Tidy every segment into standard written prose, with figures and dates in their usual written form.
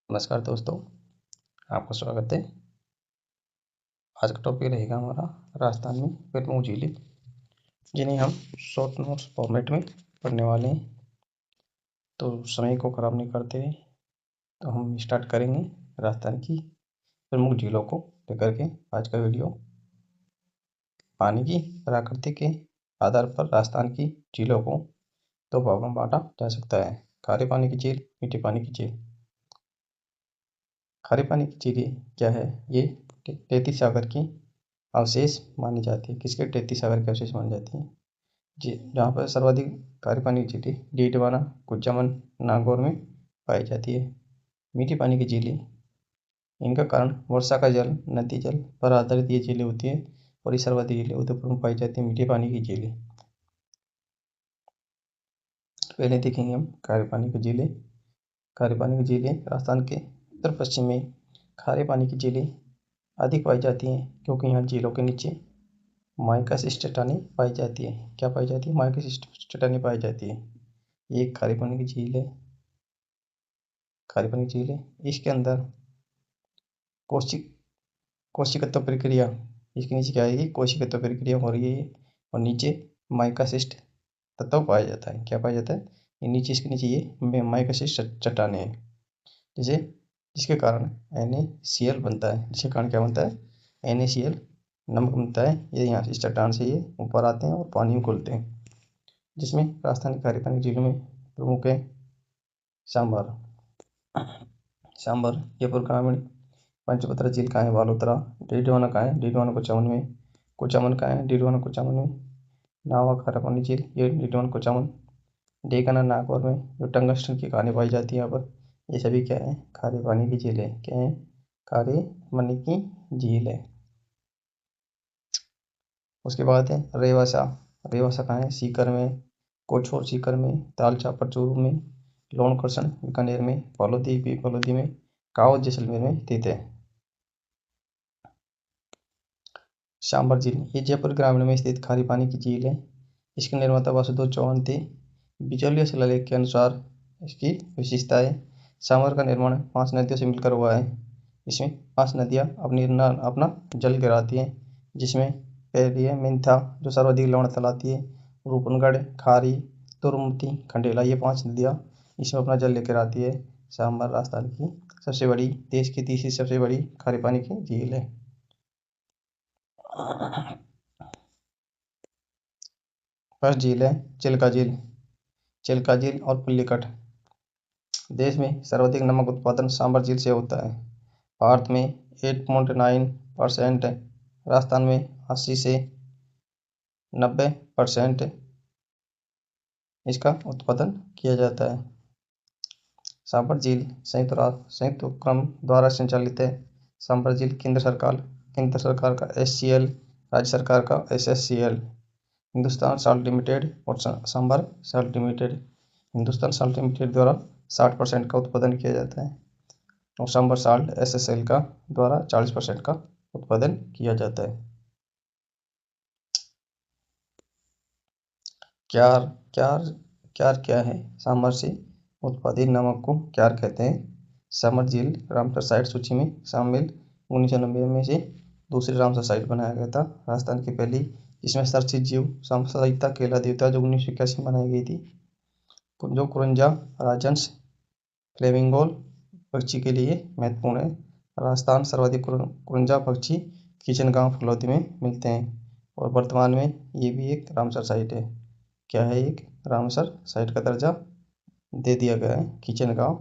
नमस्कार दोस्तों, आपका स्वागत है। आज का टॉपिक रहेगा हमारा राजस्थान में प्रमुख झीलें, जिन्हें हम शॉर्ट नोट्स फॉर्मेट में पढ़ने वाले हैं। तो समय को ख़राब नहीं करते हैं, तो हम स्टार्ट करेंगे राजस्थान की प्रमुख झीलों को लेकर के आज का वीडियो। पानी की प्रकृति के आधार पर राजस्थान की झीलों को दो भागों में बांटा जा सकता है: खारे पानी की झील, मीठे पानी की झील। खारे पानी की झीलें क्या है? ये तैतीस सागर की अवशेष मानी जाती है। किसके? तैतीस सागर के अवशेष मानी जाती है। जहाँ पर सर्वाधिक खारे पानी की झीलें डीडवाना, कुचामन, नागौर में पाई जाती है। मीठी पानी की झीलें, इनका कारण वर्षा का जल, नदी जल पर आधारित ये झीलें होती है और ये सर्वाधिक झीलें उदयपुर में पाई जाती है। मीठे पानी की झीलें पहले देखेंगे हम खारे पानी की झीलें। खारे पानी की झीलें राजस्थान के उत्तर पश्चिम में खारे पानी की झीलें अधिक पाई जाती हैं, क्योंकि यहाँ झीलों के नीचे माइकस चट्टानें पाई जाती है। क्या पाई जाती है? माइकस चट्टानें पाई जाती है। ये एक खारे पानी की झील है। खारे पानी की झील है, इसके अंदर कोशिकत्व प्रक्रिया, इसके नीचे क्या है? कोशिकत्व प्रक्रिया हो रही है और नीचे माइकासिस्ट तत्व पाया जाता है। क्या पाया जाता है? ये नीचे, इसके नीचे ये माइकासिस्ट चट्टानें हैं, जिसके कारण NaCl बनता है। जिसके कारण क्या बनता है? NaCl नमक बनता है। ये यहाँ इस चट्टान से ये ऊपर आते हैं और पानी में घुलते हैं, जिसमें राजस्थान की खारे पानी की झीलों में प्रमुख है सांबर, जयपुर ग्रामीण, पंचभद्र झील कहाँ है? बालोतरा। डीडवाना कहाँ है? डीडवाना कुचामन में। कुचामन कहाँ है? डीडवाना कुचामन में। नावा खारा पानी झील, ये डीडवाना कुचामन। डेकाना नागौर में, जो टंगस्टन की खानें पाई जाती है यहाँ पर। ये सभी क्या है? खारे पानी की झील है। क्या है? खारे पानी की झील है। उसके बाद है रेवासा। रेवासा कहाँ है? सीकर में। कोछोर सीकर में, तालचा परचूरू में, लोणकरसन बीकानेर में, फलोदी में, काओ जैसलमेर में स्थित है। सांबर झील, ये जयपुर ग्रामीण में स्थित खारे पानी की झील है। इसके निर्माता वासुदेव चौहान थे। बिचौलिया शिलालेख के अनुसार इसकी विशेषता है, सांबर का निर्माण 5 नदियों से मिलकर हुआ है। इसमें 5 नदियाँ अपना जल गिराती हैं, जिसमें पहली है मिंथा, जो सर्वाधिक लवण तलाती है। रूपनगढ़, खारी, तुरमुती, खंडेला, ये 5 नदियाँ इसमें अपना जल लेकर आती है। सांबर राजस्थान की सबसे बड़ी, देश की तीसरी सबसे बड़ी खारे पानी की झील है। फर्स्ट झील है चिल्का झील। चिल्का झील और पुल्लिकट। देश में सर्वाधिक नमक उत्पादन सांबर झील से होता है। भारत में 8.9%, राजस्थान में 80 से 90% इसका उत्पादन किया जाता है। सांबर झील संयुक्त उपक्रम द्वारा संचालित है। सांबर झील केंद्र सरकार का SCL, राज्य सरकार का SSCL, हिंदुस्तान साल्ट लिमिटेड और Sambhar salt limited. Hindustan salt limited द्वारा 60% का उत्पादन किया जाता है और सांबर साल्ट SSL का द्वारा 40% का उत्पादन किया जाता है। क्या है? सांबर से उत्पादित नमक को क्यार कहते हैं। सांबर झील रामसर साइट सूची में शामिल 1990 में से दूसरी रामसर साइट बनाया गया था। राजस्थान की पहली इसमें संरक्षित जीव संहिता केला देवता, जो 1981 में बनाई गई थी, जो कुरंजा राजहंस फ्लेमिंगोल पक्षी के लिए महत्वपूर्ण है। राजस्थान सर्वाधिक कुरंजा पक्षी किचनगांव फलौदी में मिलते हैं और वर्तमान में ये भी एक रामसर साइट है। क्या है? एक रामसर साइट का दर्जा दे दिया गया है किचनगांव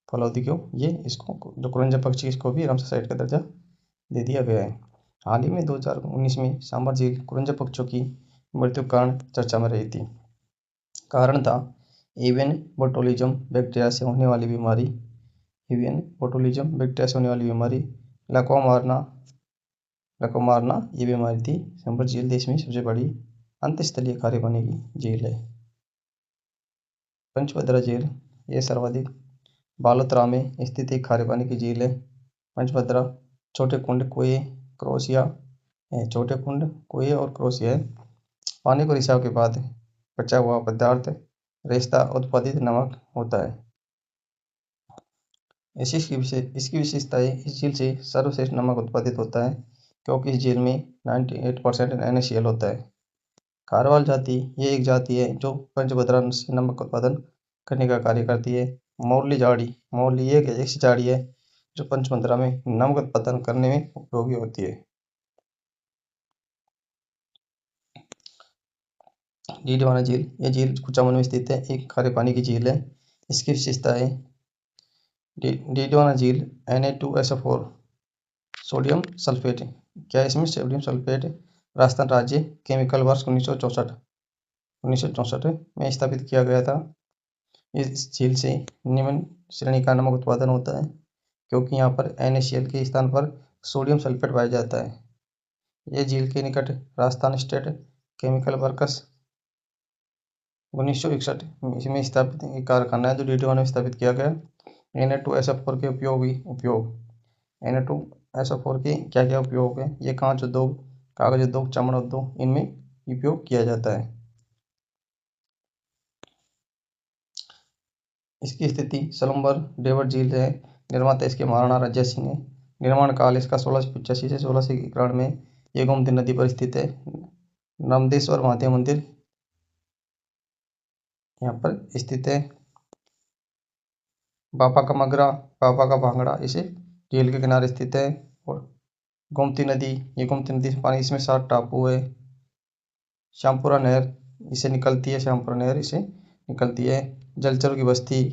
फलौदी को। ये इसको, जो कुरंजा पक्षी, इसको भी रामसर साइट का दर्जा दे दिया गया है। हाल ही में 2019 में सांबर झील कुरंजा पक्षियों की मृत्यु के कारण चर्चा में रही थी। कारण था एवियन बोटुलिज्म बैक्टीरिया से होने वाली बीमारी, लकवा मारना ये बीमारी थी। सांबर झील देश में सबसे बड़ी अंतस्थलीय खारे पानी की झील है। पंचभद्रा झील, ये सर्वाधिक बालोतरा में स्थित एक खारे पानी की झील है। पंचभद्रा छोटे कुंड, कुएं और क्रोशिया है। पानी को रिसाव के बाद बचा हुआ पदार्थ रेस्ता उत्पादित नमक होता है। इसकी विशेषताएं, इस झील से सर्वश्रेष्ठ नमक उत्पादित होता है क्योंकि इस झील में 98% NaCl होता है। खारवाल जाति, ये एक जाति है जो पंचभद्रा से नमक उत्पादन करने का कार्य करती है। मौर्ली झाड़ी, मौर्ली ये एक ऐसी झाड़ी है जो पंचभद्रा में नमक उत्पादन करने में उपयोगी होती है। डीडवाना झील, ये झील कुचामन में स्थित है, एक खारे पानी की झील है। इसकी विशेषताएं, डीडवाना झील Na2SO4 सोडियम सल्फेट, क्या इसमें सोडियम सल्फेट राजस्थान राज्य केमिकल वर्ष 1964 में स्थापित किया गया था। इस झील से निम्न श्रेणी का नमक उत्पादन होता है क्योंकि यहाँ पर NaCl के स्थान पर सोडियम सल्फेट पाया जाता है। यह झील के निकट राजस्थान स्टेट केमिकल वर्क्स 1961 में स्थापित एक कारखाना है जो डीडवाना में स्थापित किया गया। Na2SO4 के उपयोग Na2SO4 के क्या क्या उपयोग है? ये कांच उद्योग, कागज उद्योग, चमड़ा उद्योग, इनमें उपयोग किया जाता है। इसकी स्थिति सलूम्बर डेवर झील है। निर्माता इसके महाराणा रंजीत सिंह है। निर्माण काल इसका 1685 से 1691 में ये गोमती नदी पर स्थित है। नर्मदेश्वर महादेव मंदिर यहाँ पर स्थित है। बापा का मगरा, बापा का भांगड़ा इसे झील के किनारे स्थित है। और गोमती नदी, ये गोमती नदी से पानी, इसमें 7 टापू है। श्यामपुरा नहर इसे निकलती है, श्यामपुरा नहर इसे निकलती है। जलचरों की बस्ती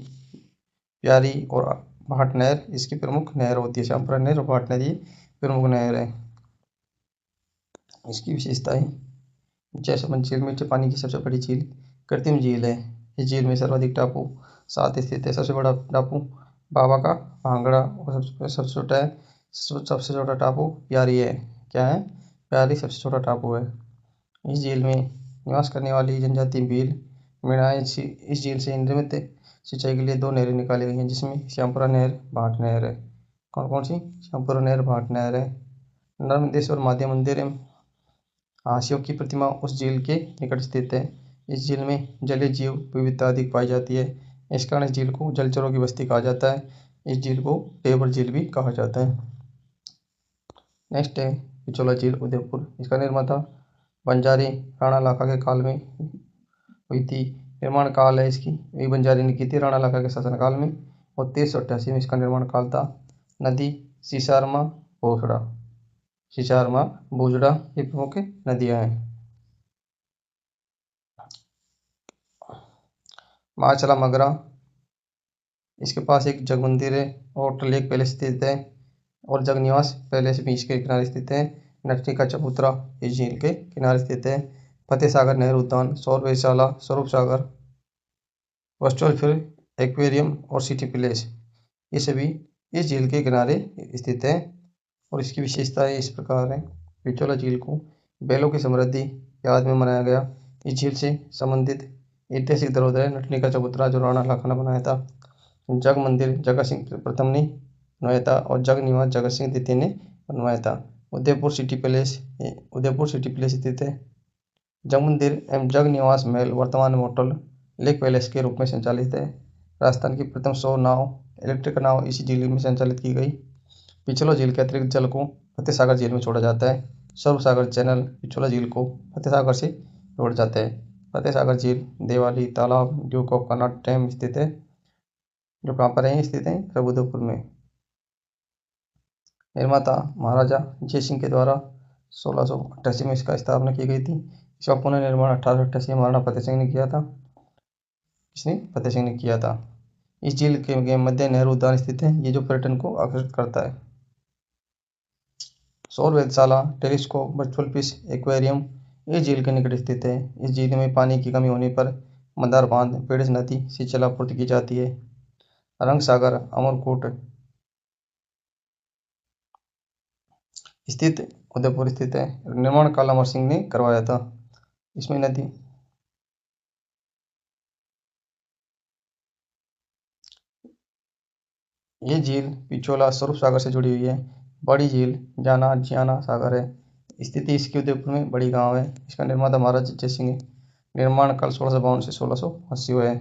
प्यारी और भाट नहर इसकी प्रमुख नहर होती है। श्यामपुरा नहर और भाट नहर ये प्रमुख नहर है। इसकी विशेषताएं, जैसलमेर झील मीठे पानी की सबसे बड़ी झील कृत्रिम झील है। इस झील में सर्वाधिक टापू 7 स्थित है। सबसे बड़ा टापू बाबा का भांगड़ा और सबसे छोटा टापू प्यारी है। क्या है? प्यारी सबसे छोटा टापू है। इस झील में निवास करने वाली जनजाति भील, मीणा। इस झील से नियमित सिंचाई के लिए 2 नहरें निकाली गई हैं जिसमें श्यामपुरा नहर, भाट नहर है। कौन कौन सी? श्यामपुरा नहर, भाट नहर है। नर्मदेश्वर महादेव मंदिर एवं हाशियों की प्रतिमा उस झील के निकट स्थित है। इस झील में जलीय जीव विविधता अधिक पाई जाती है। इस कारण इस झील को जलचरों की बस्ती कहा जाता है। इस झील को डेवर झील भी कहा जाता है। नेक्स्ट है पिछोला झील उदयपुर। इसका निर्माता बंजारी राणा लाखा के काल में हुई थी। निर्माण काल है इसकी, ये बंजारी ने की थी राणा लाखा के शासनकाल में और 1388 में इसका निर्माण काल था। नदी सीसारमा भोसड़ा, सीसारमा भोजड़ा ये प्रमुख नदियां हैं। माचला मगरा, इसके पास एक जग मंदिर है और लेक पैलेस स्थित है और जग निवास पैलेस बीच के किनारे स्थित है। नटनी का चबूतरा इस झील के किनारे स्थित है। फतेह सागर नेहरू उद्यान, सौर वेधशाला, Swaroop Sagar, virtual film aquarium और सिटी पैलेस ये सभी इस झील के किनारे स्थित है। और इसकी विशेषताएं इस प्रकार हैं। पिछोला झील को बैलों की समृद्धि याद में मनाया गया। इस झील से संबंधित ऐतिहासिक धरोहर है नटनी का चबूतरा जो राणा लाखा ने बनाया था। जग मंदिर जगत सिंह प्रथम ने बनवाया था और जग निवास जगत सिंह द्वितीय ने बनवाया था। उदयपुर सिटी पैलेस स्थित है। जग मंदिर एवं जग निवास महल वर्तमान में होटल लेक पैलेस के रूप में संचालित है। राजस्थान की प्रथम सौर नाव, इलेक्ट्रिक नाव इसी झील में संचालित की गई। पिछोला झील के अतिरिक्त जल को फतेह सागर झील में छोड़ा जाता है। स्वरूप सागर चैनल पिछोला झील को फतेह सागर से जोड़ जाता है। फतेह सागर झील देवाली तालाब ड्यूक ऑफ कर्नाट डैम स्थित है जो कहाँ पर है? स्थित है प्रभुदेवपुर में। निर्माता महाराजा जय सिंह के द्वारा 1688 में इसका स्थापना की गई थी। इसका पुनर्निर्माण 1888 में महाराणा फतेह सिंह ने किया था। इसने फतेह सिंह ने किया था। इस झील के मध्य नेहरू उद्यान स्थित है ये जो पर्यटन को आकर्षित करता है। सौर वेधशाला, टेलीस्कोप, वर्चुअल फिश एक्वेरियम इस झील के निकट स्थित है। इस झील में पानी की कमी होने पर मंदार बांध, पेड़स नदी से जलापूर्ति की जाती है। रंग सागर अमरकोट स्थित उदयपुर स्थित है। निर्माण काल अमर सिंह ने करवाया था। इसमें नदी ये झील पिछोला स्वरूप सागर से जुड़ी हुई है। बड़ी झील जियाना सागर है। स्थिति इसकी उदयपुर में बड़ी गांव है। इसका निर्माता महाराजा जय सिंह है। निर्माण काल 1652 से 1680 हुआ है।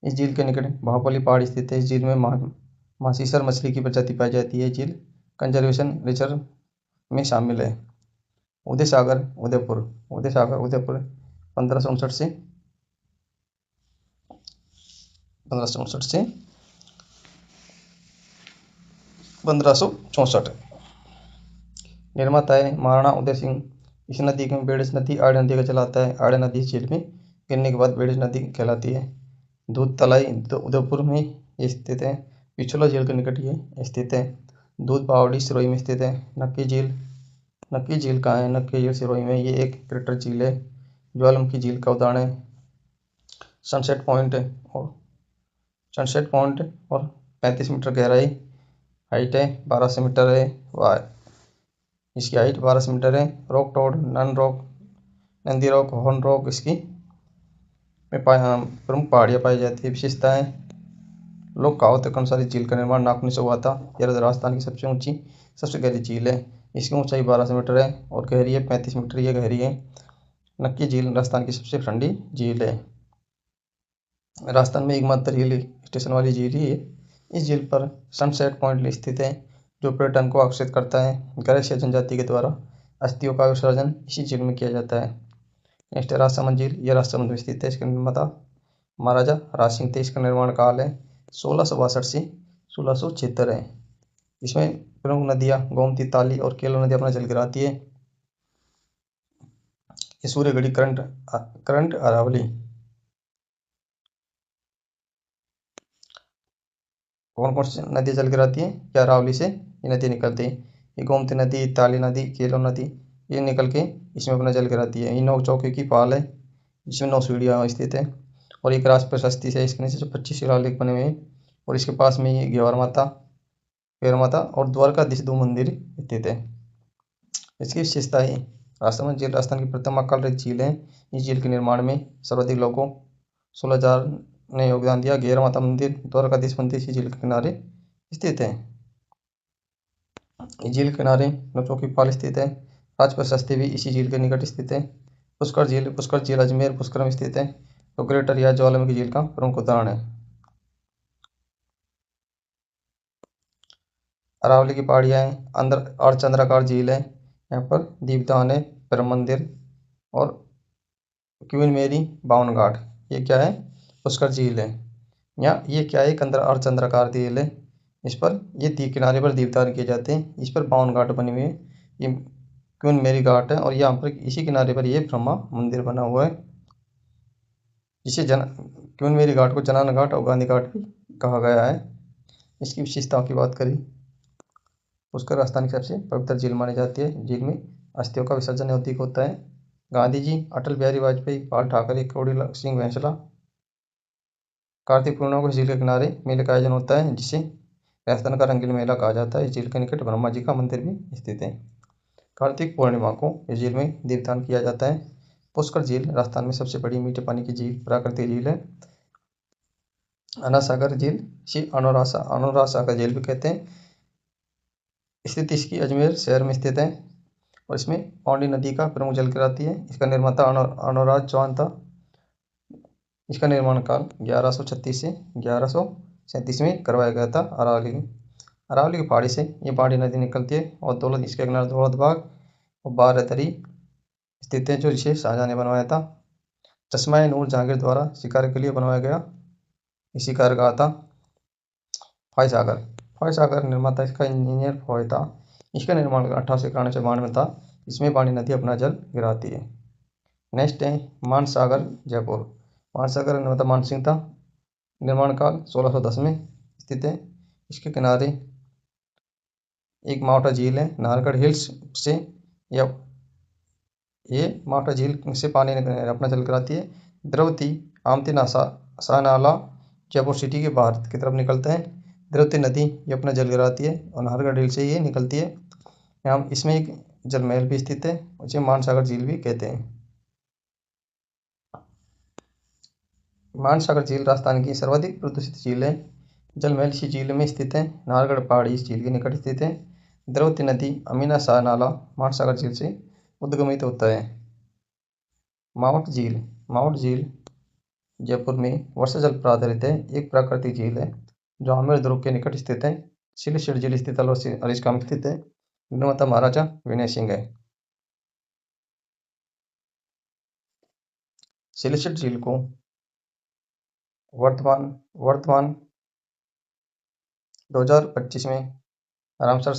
इस झील के निकट भावपली पहाड़ स्थित है। इस झील में मासीसर मछली की प्रजाति पाई जाती है। झील कंजर्वेशन रिजर्व में शामिल है। उदय सागर उदयपुर 1559 से 1564। निर्माता है महाराणा उदय सिंह। इस नदी में बेड़ज नदी आड़े नदी का चलाता है। आड़े नदी झील में गिरने के बाद बेड़ज नदी कहलाती है। दूध तलाई उदयपुर में स्थित है। पिछोला झील के निकट ये स्थित है। दूध बावड़ी सिरोही में स्थित है। नक्की झील कहाँ है? नक्की झील सिरोही में, ये एक क्रेटर झील है। ज्वालामुखी झील का उदाहरण है। सनसेट पॉइंट और 35 मीटर गहराई, हाइट है 1200 मीटर है। इसकी हाइट 1200 मीटर है। रॉक टॉड, नंदी रॉक, हॉर्न रॉक इसकी प्रमुख पहाड़ियाँ पाई जाती है। विशेषताएं, लोग कहावत के अनुसार झील का निर्माण नाखून से हुआ था। यह राजस्थान की सबसे गहरी झील है। इसकी ऊंचाई 1200 मीटर है और गहरी है 35 मीटर, ये गहरी है। नक्की झील राजस्थान की सबसे ठंडी झील है। राजस्थान में एकमात्र हिल स्टेशन वाली झील ही है। इस झील पर सनसेट पॉइंट स्थित है, जो पर्यटन को आकर्षित करता है। गैरसिया जनजाति के द्वारा अस्थियों का विसर्जन इसी झील में किया जाता है। नेक्स्ट है राजसमंद झील। यह राजसमंद में स्थित है। इसके निर्माता महाराजा राज सिंह थे। इसका निर्माण काल है 1662 से 1676 है। इसमें प्रमुख नदियां गोमती, ताली और केलो नदी अपना जल गिराती है। ये सूर्यगढ़ी, करंट अरावली, कौन कौन सी नदी जल गिराती है? क्या अरावली से ये नदी निकलती है। ये गोमती नदी, ताली नदी, केलो नदी, ये निकल के इसमें अपना जल गिराती है। ये नौ चौके की पाल है जिसमें 9 सीढ़ियाँ स्थित है और एक राज प्रशस्ति से इसके नीचे जो 25 शिलालेख बने हुए हैं और इसके पास में ये गौर माता और द्वारकाधीश 2 मंदिर स्थित है। इसकी विशेषताएं, राजसमंद झील राजस्थान की प्रथम अकाल रहित झील है। इस झील के निर्माण में सर्वाधिक लोगों 16,000 ने योगदान दिया। गैर माता मंदिर, द्वारकाधीश मंदिर इसी झील के किनारे स्थित है। झील के किनारे नौचों की पाल स्थित है। राज प्रशस्ति भी इसी झील के निकट स्थित है। पुष्कर झील अजमेर पुष्कर में स्थित है, तो ग्रेटर या ज्वालामुखी झील का प्रमुख उदाहरण है। अरावली की पहाड़ियाँ हैं। अंदर अर्धचंद्राकार झील है। यहाँ पर दीपदान है, ब्रह्म मंदिर और क्वीन मेरी 52 घाट। ये क्या है? पुष्कर झील है। यहाँ ये क्या है? एक अंदर अर्धचंद्राकार झील है। इस पर ये किनारे पर दीपदान किए जाते हैं। इस पर 52 घाट बने हुए हैं। ये क्वीन मेरी घाट है और यहाँ पर इसी किनारे पर ये ब्रह्मा मंदिर बना हुआ है, जिसे क्वीन मेरी घाट को जनान घाट और गांधी घाट भी कहा गया है। इसकी विशेषताओं की बात करें, पुष्कर राजस्थान की सबसे पवित्र झील मानी जाती है। झील में अस्थियों का विसर्जन अधिक होता है। गांधी जी, अटल बिहारी वाजपेयी, पाल ठाकरे, करोड़ी सिंह बैंसला, कार्तिक पूर्णिमा को झील के किनारे मेले का आयोजन होता है, जिसे राजस्थान का रंगीला मेला कहा जाता है। इस झील के निकट ब्रह्मा जी का मंदिर भी स्थित है। कार्तिक पूर्णिमा को इस झील में दीपदान किया जाता है। पुष्कर झील राजस्थान में सबसे बड़ी मीठे पानी की झील, प्राकृतिक झील है। अनासागर झील, इसे अनुराग सागर झील भी कहते हैं। स्थिति इसकी अजमेर शहर में स्थित है और इसमें पौंडी नदी का प्रमुख जल गिराती है। इसका निर्माता अनुराग चौहान था। इसका निर्माण काल 1136 से 1137 में करवाया गया था। अरावली की पहाड़ी से ये पहाड़ी नदी निकलती है और इसके किनारे दौलत बाग और बारहदरी स्थित है, जो जिसे शाहजहां ने बनवाया था। चश्मा नूर जहांगीर द्वारा शिकार के लिए बनवाया गया इसी कार कहा था। फॉय सागर निर्माता इसका इंजीनियर फॉय था। इसका निर्माण 1891 में था। इसमें पानी नदी अपना जल गिराती है। नेक्स्ट है मानसागर जयपुर। मानसागर निर्माता मान सिंह था। निर्माण काल 1610 में स्थित है। इसके किनारे एक मावटा झील है। नाहरगढ़ हिल्स से ये मावटा झील से पानी अपना जल गिराती है। द्रवती आमती नाला जयपुर सिटी के बाहर की तरफ निकलता है। द्रवती नदी ये अपना जल गिराती है और नाहरगढ़ झील से ये निकलती है। यहाँ इसमें एक जल महल भी स्थित है, उसे मानसागर झील भी कहते हैं। मानसागर झील राजस्थान की सर्वाधिक प्रदूषित झील है। जल महल इसी झील में स्थित है। नाहरगढ़ पहाड़ी इस झील के निकट स्थित है। द्रवती नदी अमीना शाह नाला मानसागर झील से उद्गमित होता है। मावट झील जयपुर में वर्षा जल पर आधारित है, एक प्राकृतिक झील है। जो आमेर दुर्ग के निकट स्थित है। सिलचर झील स्थित अलिस्का में स्थित है। निर्माता महाराजा विनय सिंह है। सिलचर झील को वर्तमान 2025 में रामसर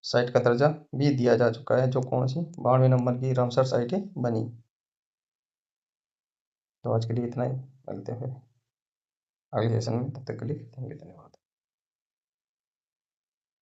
साइट का दर्जा भी दिया जा चुका है, जो कौन सी 92वें नंबर की रामसर साइट बनी। तो आज के लिए इतना ही, मिलते हैं अगले सेशन में, तब तक के लिए धन्यवाद।